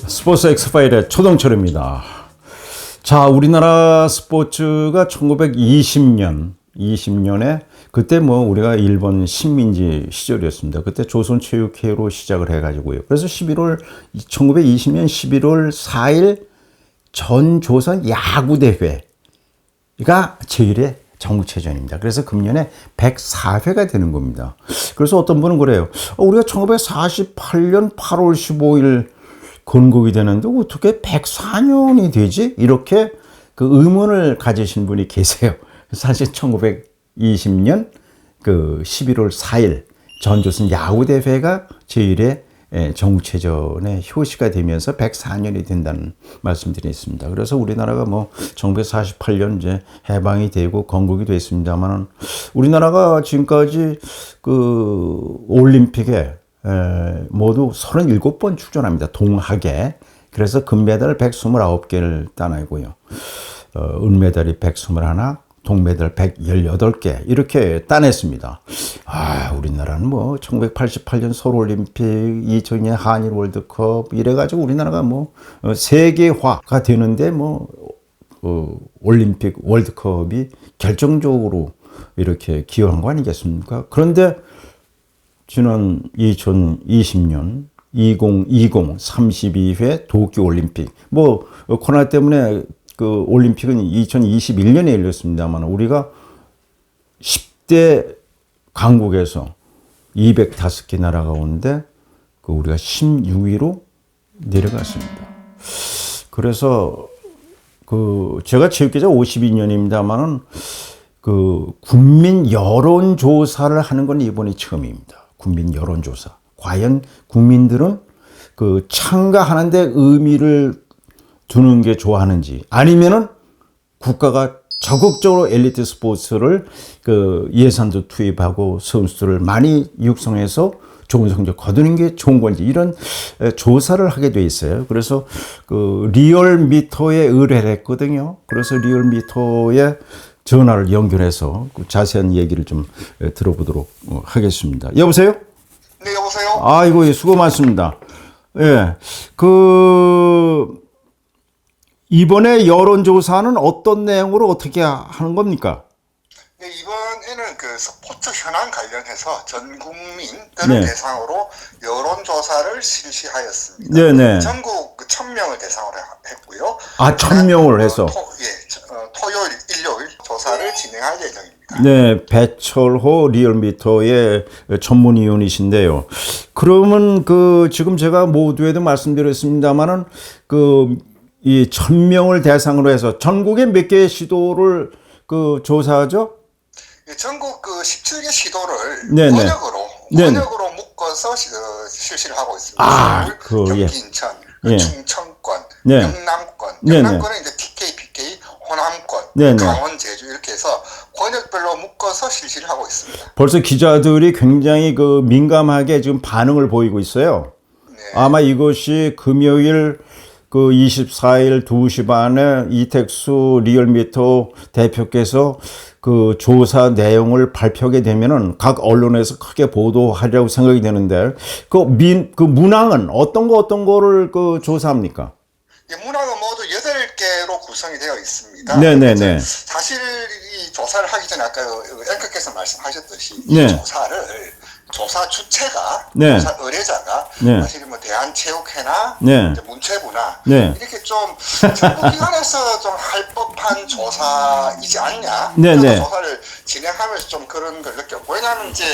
스포츠 엑스파일의 초동철입니다. 자, 우리나라 스포츠가 1920년에 그때 뭐 우리가 일본 식민지 시절이었습니다. 그때 조선체육회로 시작을 해가지고요. 그래서 1920년 11월 4일 전조선 야구대회가 제1회 전국체전입니다. 그래서 금년에 104회가 되는 겁니다. 그래서 어떤 분은 그래요. 우리가 1948년 8월 15일 건국이 되는데 어떻게 104년이 되지? 이렇게 그 의문을 가지신 분이 계세요. 사실 1920년 그 11월 4일 전조선 야구대회가 제1회 전국체전의 효시가 되면서 104년이 된다는 말씀드렸습니다. 그래서 우리나라가 뭐 1948년 이제 해방이 되고 건국이 됐습니다만 우리나라가 지금까지 그 올림픽에 모두 37번 출전합니다. 동학에. 그래서 금메달 129개를 따내고요. 은메달이 121, 동메달 118개 이렇게 따냈습니다. 우리나라는 뭐 1988년 서울올림픽, 2002년 한일 월드컵 이래가지고 우리나라가 뭐 세계화가 되는데 뭐 올림픽, 월드컵이 결정적으로 이렇게 기여한 거 아니겠습니까? 그런데 지난 2020년 2020 32회 도쿄올림픽 뭐 코로나 때문에 그 올림픽은 2021년에 열렸습니다만 우리가 10대 강국에서 205개 나라가 오는데 그 우리가 16위로 내려갔습니다. 그래서 그 제가 체육계자 52년입니다만은 그 국민 여론조사를 하는 건 이번이 처음입니다. 국민 여론조사. 과연 국민들은 그 참가하는데 의미를 두는 게 좋아하는지 아니면은 국가가 적극적으로 엘리트 스포츠를 그 예산도 투입하고 선수들을 많이 육성해서 좋은 성적 거두는 게 좋은 건지 이런 조사를 하게 돼 있어요. 그래서 그 리얼미터에 의뢰를 했거든요. 그래서 리얼미터에 전화를 연결해서 자세한 얘기를 좀 들어보도록 하겠습니다. 여보세요? 네, 여보세요? 아이고, 수고 많습니다. 예. 이번에 여론조사는 어떤 내용으로 어떻게 하는 겁니까? 네, 이번에는 그 스포츠 현안 관련해서 전 국민들을 대상으로 여론조사를 실시하였습니다. 네네. 전국 1000명을 대상으로 했고요. 1000명을 해서? 토요일, 일요일 조사를 진행할 예정입니다. 네, 배철호 리얼미터의 전문위원이신데요. 그러면 지금 제가 모두에도 말씀드렸습니다만은 이 1000명을 대상으로 해서 전국에 몇 개의 시도를 조사하죠? 전국 17개 시도를 네네. 권역으로 묶어서 실시를 하고 있습니다. 경기, 인천, 충청권, 영남권, 영남권은 이제 TK, PK, 호남권, 강원, 제주 이렇게 해서 권역별로 묶어서 실시를 하고 있습니다. 벌써 기자들이 굉장히 민감하게 지금 반응을 보이고 있어요. 네. 아마 이것이 금요일 24일 2시 반에 이택수 리얼미터 대표께서 그 조사 내용을 발표하게 되면은 각 언론에서 크게 보도하려고 생각이 되는데 그 문항은 어떤 거를 조사합니까? 예, 문항은 모두 8개로 구성이 되어 있습니다. 네네네. 사실 이 조사를 하기 전에 아까 앵커께서 말씀하셨듯이 이 조사 주체가, 조사 의뢰자가 사실 뭐 대한체육회나 이제 문체부나 이렇게 좀 정부기관에서 좀 할 법한 조사이지 않냐. 조사를 진행하면서 좀 그런 걸 느꼈고 왜냐하면 이제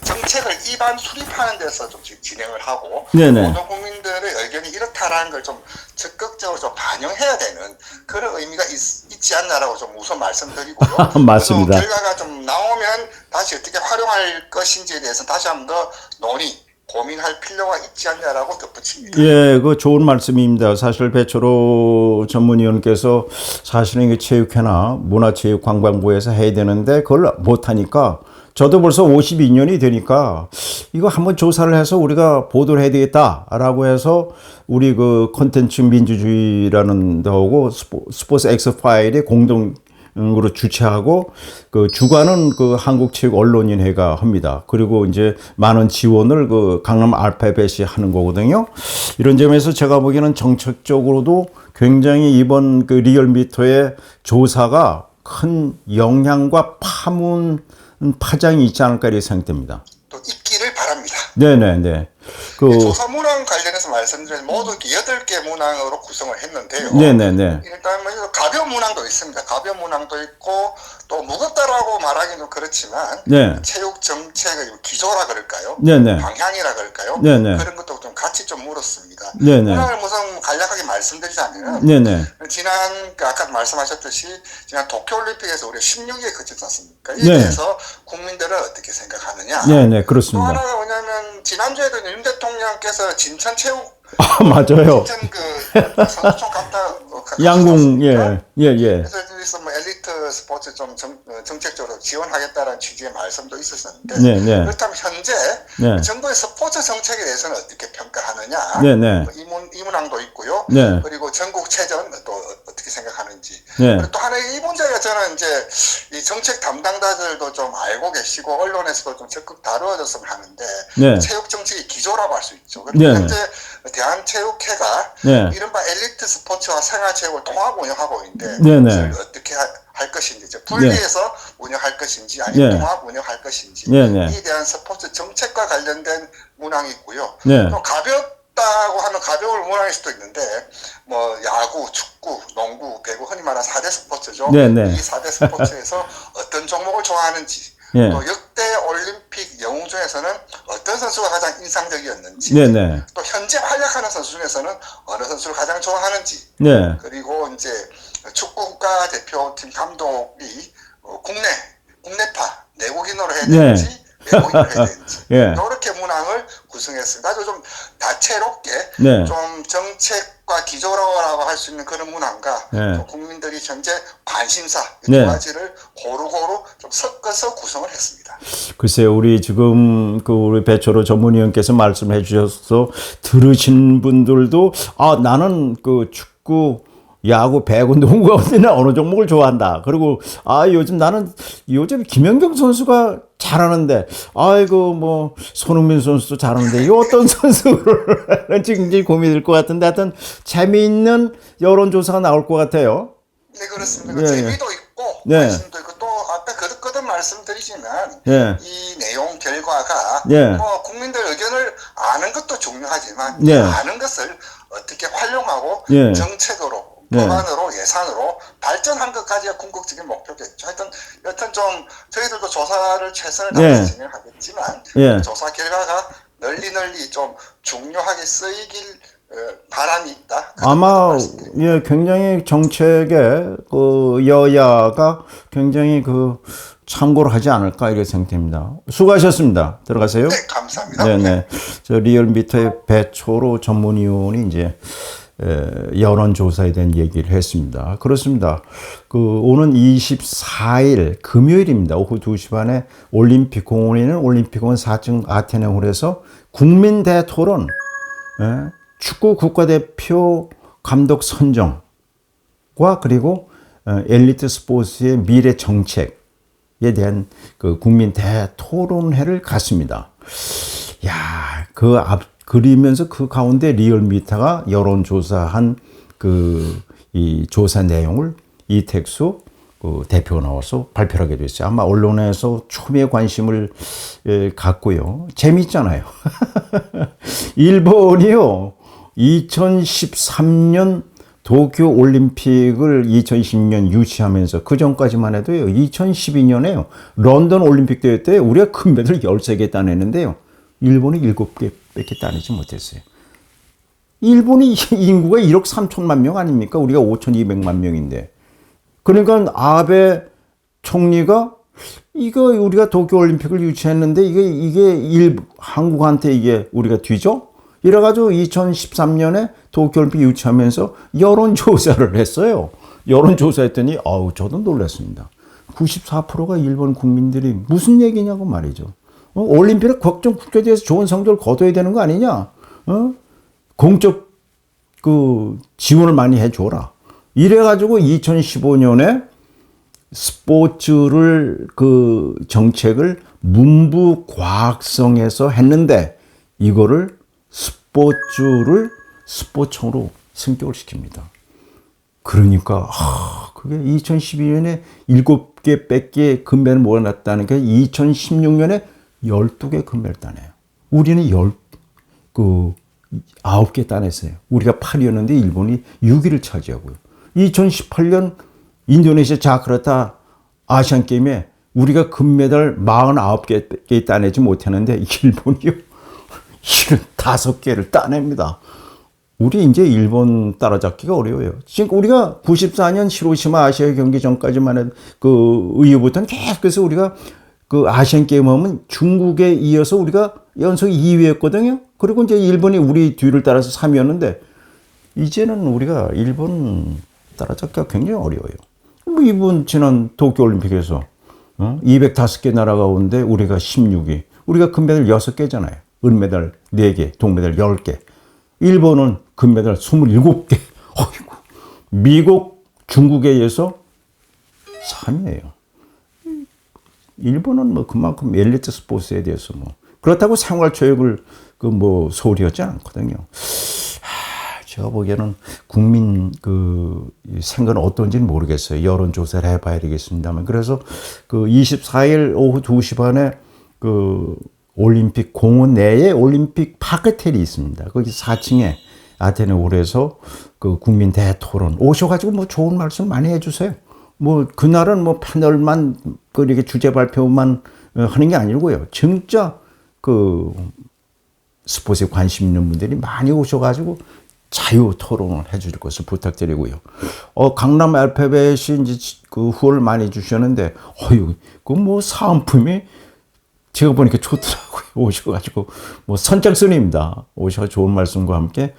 정책을 입안 수립하는 데서 좀 진행을 하고 모든 국민들의 의견이 이렇다라는 걸 좀 적극적으로 좀 반영해야 되는 그런 의미가 있지 않나라고 좀 우선 말씀드리고요. 맞습니다. 결과가 좀 나오면 다시 어떻게 활용할 것인지에 대해서 다시 한 번 더 고민할 필요가 있지 않냐라고 덧붙입니다. 예, 좋은 말씀입니다. 사실 배철호 전문위원께서 사실은 이게 체육회나 문화체육관광부에서 해야 되는데 그걸 못하니까 저도 벌써 52년이 되니까 이거 한번 조사를 해서 우리가 보도를 해야 되겠다라고 해서 우리 콘텐츠 민주주의라는 데하고 스포츠 엑스파일의 공동 으로 주최하고 그 주관은 그 한국체육언론인회가 합니다. 그리고 이제 많은 지원을 그 강남 알파벳이 하는 거거든요. 이런 점에서 제가 보기에는 정책적으로도 굉장히 이번 그 리얼미터의 조사가 큰 영향과 파장이 있지 않을까 이렇게 생각됩니다. 또 있기를 바랍니다. 네네네. 조사 문항 관련해서 말씀드리면 모두 8개 문항으로 구성을 했는데요. 네네네. 일단 뭐 가벼운 문항도 있습니다. 가벼운 문항도 있고 또 무겁다라고 말하기는 좀 그렇지만 네. 체육 정책의 기조라 그럴까요? 네네. 방향이라 그럴까요? 네네. 그런 것도 좀 같이 좀 물었습니다. 네네. 문항을 우선 간략하게 말씀드리자면 네네. 지난 아까 말씀하셨듯이 지난 도쿄올림픽에서 우리가 16위에 그쳤지 않습니까? 이에 네. 대해서 국민들은 어떻게 생각하느냐? 네네, 또 그렇습니다. 하나가 뭐냐면 지난주에도 윤 대통령께서 진천 체육 맞아요. 진천 그 선수촌 갔다 양궁, 예. 그래서 뭐 엘리트 스포츠 좀 정책적으로 지원하겠다는 취지의 말씀도 있었는데 네네. 그렇다면 현재 네. 정부의 스포츠 정책에 대해서는 어떻게 평가하느냐? 네네. 뭐 이 문항도 있고요. 네. 그리고 전국체전 또 어떻게 생각하는지. 네. 그리고 또 하나의 이 문제가 저는 이제 이 정책 담당자들도 좀 알고 계시고 언론에서도 좀 적극 다루어졌으면 하는데 네. 체육 정책의 기조라고 할 수 있죠. 네. 현재 대한체육회가 네. 이른바 엘리트 스포츠와 생활체육을 통합 운영하고 있는데 네네. 그걸 어떻게 할 것인지 분리해서 운영할 것인지 아니면 네. 통합 운영할 것인지 네네. 이에 대한 스포츠 정책과 관련된 문항이 있고요. 네. 또 가볍다고 하면 가벼울 문항일 수도 있는데 뭐 야구, 축구, 농구, 배구 흔히 말하는 4대 스포츠죠. 네네. 이 4대 스포츠에서 어떤 종목을 좋아하는지 네. 또 역대 올림픽 영웅 중에서는 어떤 선수가 가장 인상적이었는지 네네. 또 현재 활약하는 선수 중에서는 어느 선수를 가장 좋아하는지 네. 그리고 이제 축구 국가대표팀 감독이 국내파 내국인으로 해야 되는지 외국인으로 해야 되는지 예. 이렇게 문항을 구성했습니다. 아주 좀 다채롭게 네. 좀 정책과 기조라고 할 수 있는 그런 문항과 네. 또 국민들이 현재 관심사 네. 두 가지를 고루고루 좀 섞어서 구성을 했습니다. 글쎄요, 우리 지금 그 우리 배철호 전문위원께서 말씀해 주셔서 들으신 분들도 나는 그 축구, 야구, 배구, 농구 가운데 어느 종목을 좋아한다. 그리고 요즘 김연경 선수가 잘하는데 아이고 뭐 손흥민 선수도 잘하는데 이 어떤 선수를 지금 이제 고민될 것 같은데 하여튼 재미있는 여론조사가 나올 것 같아요. 네, 그렇습니다. 네. 재미도 있고 네. 관심도 있고 또 아까 거듭 말씀드리지만 네. 이 내용 결과가 네. 뭐 국민들 의견을 아는 것도 중요하지만 네. 이 아는 것을 어떻게 활용하고 네. 정책으로 네. 법안으로 예산으로 발전한 것까지가 궁극적인 목표겠죠. 하여튼 좀 저희들도 조사를 최선을 다해서 네. 진행하겠지만 네. 조사 결과가 널리 좀 중요하게 쓰이길 바람이 있다. 아마 굉장히 정책에 그 여야가 굉장히 그 참고를 하지 않을까 이렇게 생각됩니다. 수고하셨습니다. 들어가세요. 네, 감사합니다. 네네. 저 리얼미터의 배초로 전문위원이 이제 여론조사에 대한 얘기를 했습니다. 그렇습니다. 오는 24일 금요일입니다. 오후 2시 반에 올림픽공원에는 올림픽공원 4층 아테네홀에서 국민대토론, 축구 국가대표 감독 선정과 그리고 엘리트 스포츠의 미래 정책에 대한 그 국민 대토론회를 갖습니다. 그리면서 그 가운데 리얼미터가 여론조사한 이 조사 내용을 이택수 대표가 나와서 발표를 하게 됐어요. 아마 언론에서 초미의 관심을 갖고요. 재미있잖아요. 일본이요. 2013년 도쿄 올림픽을 2010년 유치하면서 그 전까지만 해도요. 2012년에요. 런던 올림픽 대회 때 우리가 금메달 13개 따냈는데요. 일본이 7개밖에 따내지 못했어요. 일본이 인구가 1억 3천만 명 아닙니까? 우리가 5,200만 명인데. 그러니까 아베 총리가 우리가 도쿄올림픽을 유치했는데 한국한테 이게 우리가 뒤져? 이래가지고 2013년에 도쿄올림픽 유치하면서 여론조사를 했어요. 여론조사했더니 저도 놀랐습니다. 94%가 일본 국민들이 무슨 얘기냐고 말이죠. 올림픽을 걱정 국제대회에서 좋은 성적을 거둬야 되는 거 아니냐? 공적 지원을 많이 해줘라. 이래가지고 2015년에 스포츠를 그 정책을 문부 과학성에서 했는데 이거를 스포츠를 스포츠로 승격을 시킵니다. 그러니까 그게 2012년에 7개 뺏기에 금메달 모아놨다는 게 2016년에 12개 금메달 따네요. 우리는 9개 따냈어요. 우리가 8위였는데 일본이 6위를 차지하고요. 2018년 인도네시아 자카르타 아시안게임에 우리가 금메달 49개 따내지 못했는데 일본이요. 75개를 따냅니다. 우리 이제 일본 따라잡기가 어려워요. 지금 우리가 94년 히로시마 아시아 경기 전까지만 해도 그 이후부터는 계속해서 우리가 그 아시안 게임 하면 중국에 이어서 우리가 연속 2위였거든요. 그리고 이제 일본이 우리 뒤를 따라서 3위였는데 이제는 우리가 일본 따라잡기가 굉장히 어려워요. 뭐 이번 지난 도쿄올림픽에서 205개 나라 가운데 우리가 16위. 우리가 금메달 6개잖아요. 은메달 4개, 동메달 10개. 일본은 금메달 27개. 어이구. 미국, 중국에 의해서 3위예요. 일본은 뭐 그만큼 엘리트 스포츠에 대해서 뭐 그렇다고 생활체육을 소홀히 하지 않거든요. 제가 보기에는 국민 생각은 어떤지는 모르겠어요. 여론조사를 해봐야 되겠습니다만. 그래서 24일 오후 2시 반에 올림픽 공원 내에 올림픽 파크텔이 있습니다. 거기 4층에 아테네홀에서 국민 대토론 오셔가지고 뭐 좋은 말씀 많이 해주세요. 뭐 그날은 뭐 패널만 이렇게 주제 발표만 하는 게 아니고요. 진짜 스포츠에 관심 있는 분들이 많이 오셔가지고 자유 토론을 해줄 것을 부탁드리고요. 강남 알파벳이 이제 후원을 많이 주셨는데, 사은품이 제가 보니까 좋더라고요. 오셔가지고, 선착순입니다. 오셔서 좋은 말씀과 함께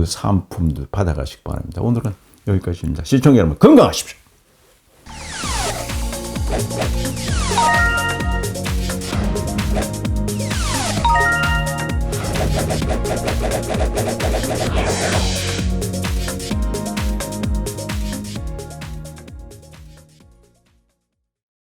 사은품도 받아가시기 바랍니다. 오늘은 여기까지입니다. 시청자 여러분, 건강하십시오.